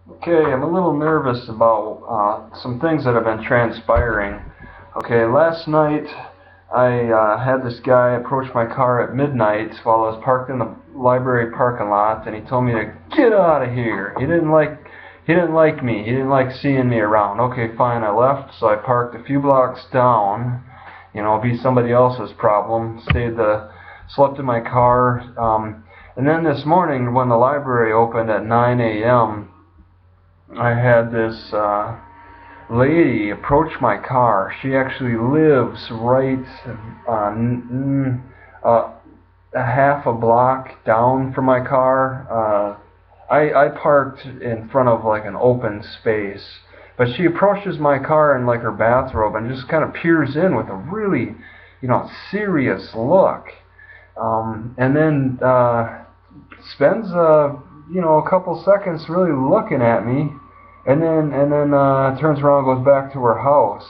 Okay, I'm a little nervous about some things that have been transpiring. Okay, last night I had this guy approach my car at midnight while I was parked in the library parking lot, and he told me to get out of here. He didn't like me. He didn't like seeing me around. Okay, fine. I left, so I parked a few blocks down. Be somebody else's problem. Slept in my car. And then this morning, when the library opened at 9 a.m., I had this lady approach my car. She actually lives right uh, a half a block down from my car. I parked in front of like an open space, but she approaches my car in like her bathrobe and just kind of peers in with a really, serious look. And then spends a couple seconds really looking at me, and then turns around and goes back to her house.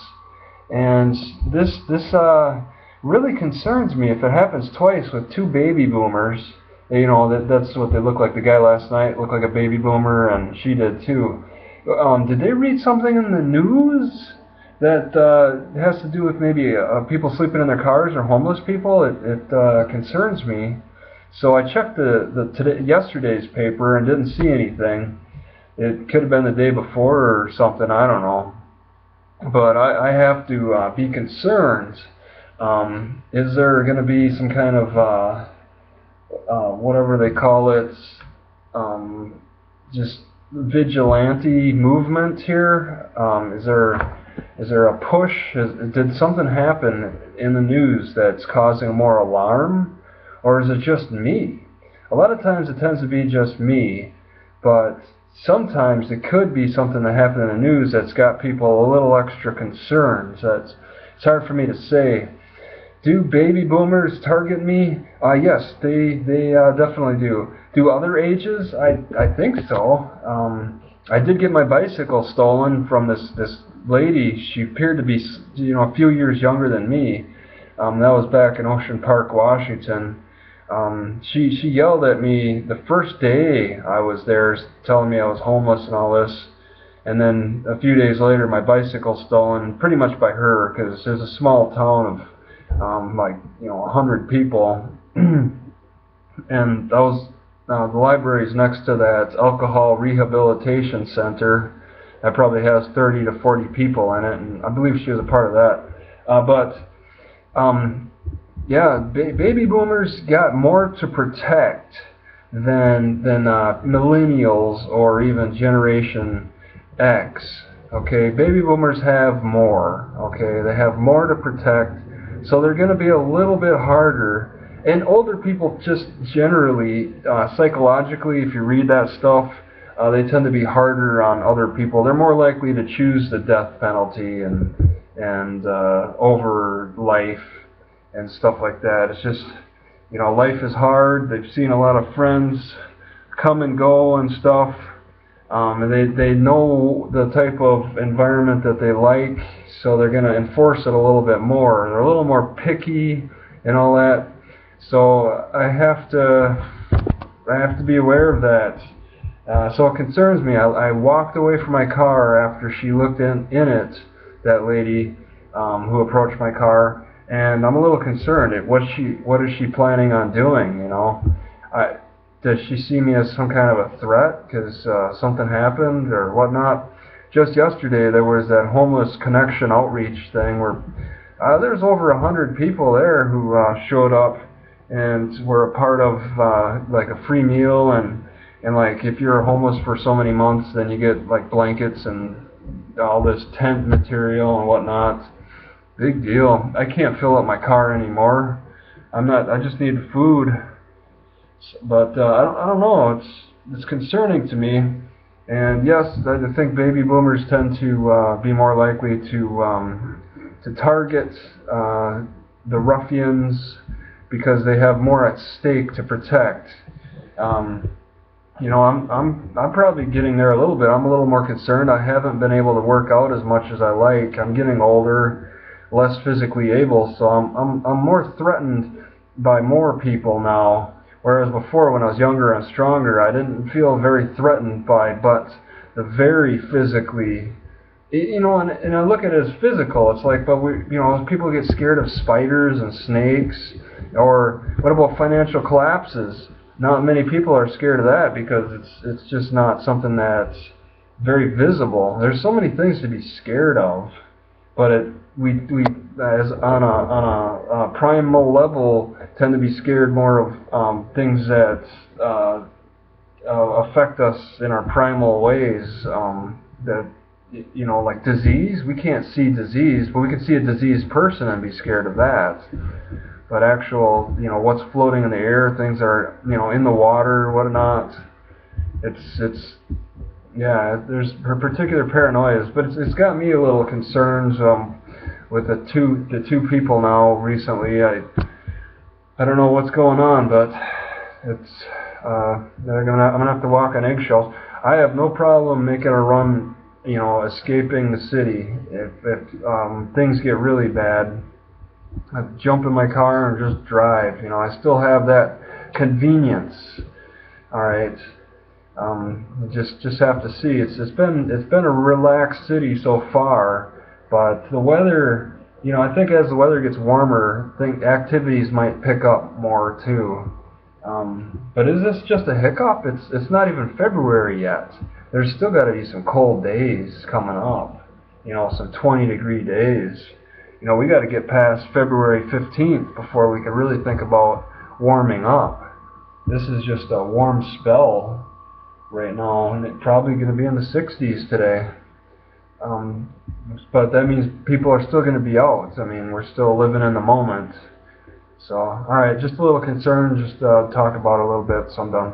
And this really concerns me if it happens twice with two baby boomers. That's what they look like. The guy last night looked like a baby boomer, and she did too. Did they read something in the news that has to do with maybe people sleeping in their cars or homeless people? It concerns me. So I checked yesterday's paper and didn't see anything. It could have been the day before or something. I don't know. But I have to be concerned. Is there going to be some kind of whatever they call it, just vigilante movement here? Is there a push? Did something happen in the news that's causing more alarm, or is it just me? A lot of times it tends to be just me, but sometimes it could be something that happened in the news that's got people a little extra concerned. It's hard for me to say. Do baby boomers target me? Yes, they definitely do. Do other ages? I think so. I did get my bicycle stolen from this lady. She appeared to be a few years younger than me. That was back in Ocean Park, Washington. She yelled at me the first day I was there, telling me I was homeless and all this. And then a few days later, my bicycle stolen, pretty much by her, because there's a small town of 100 people, and the library's next to that alcohol rehabilitation center that probably has 30 to 40 people in it, and I believe she was a part of that. Baby boomers got more to protect than millennials or even Generation X. Okay, baby boomers have more. Okay, they have more to protect. So they're going to be a little bit harder. And older people just generally, psychologically, if you read that stuff, they tend to be harder on other people. They're more likely to choose the death penalty and over life and stuff like that. It's just, life is hard. They've seen a lot of friends come and go and stuff. And they know the type of environment that they like, so they're going to enforce it a little bit more. They're a little more picky and all that. So I have to be aware of that. So it concerns me. I walked away from my car after she looked in it, that lady who approached my car, and I'm a little concerned. What is she planning on doing? Does she see me as some kind of a threat because something happened or whatnot? Just yesterday there was that homeless connection outreach thing where there's over 100 people there who showed up and were a part of like a free meal, and like if you're homeless for so many months, then you get like blankets and all this tent material and whatnot. Big deal. I can't fill up my car anymore. I just need food. But I don't know. It's concerning to me. And yes, I think baby boomers tend to be more likely to target the ruffians because they have more at stake to protect. I'm probably getting there a little bit. I'm a little more concerned. I haven't been able to work out as much as I like. I'm getting older, less physically able, so I'm more threatened by more people now. Whereas before, when I was younger and stronger, I didn't feel very threatened by but the very physically, you know, and I look at it as physical. It's like, but people get scared of spiders and snakes, or what about financial collapses? Not many people are scared of that because it's just not something that's very visible. There's so many things to be scared of, but we as on a primal level tend to be scared more of things that affect us in our primal ways. That like disease. We can't see disease, but we can see a diseased person and be scared of that. But actual, what's floating in the air, things are, in the water, whatnot. Yeah. There's particular paranoias, but it's got me a little concerned with the two people now recently. I don't know what's going on, but it's I'm gonna have to walk on eggshells. I have no problem making a run, escaping the city if things get really bad. I jump in my car and just drive. I still have that convenience. All right. Just have to see. It's been a relaxed city so far, but the weather. I think as the weather gets warmer, activities might pick up more too. But is this just a hiccup? It's not even February yet. There's still got to be some cold days coming up. Some 20-degree days. We got to get past February 15th before we can really think about warming up. This is just a warm spell right now, and it's probably going to be in the 60s today. But that means people are still going to be out. I mean, we're still living in the moment. So, all right, just a little concern. Just talk about it a little bit, so I'm done.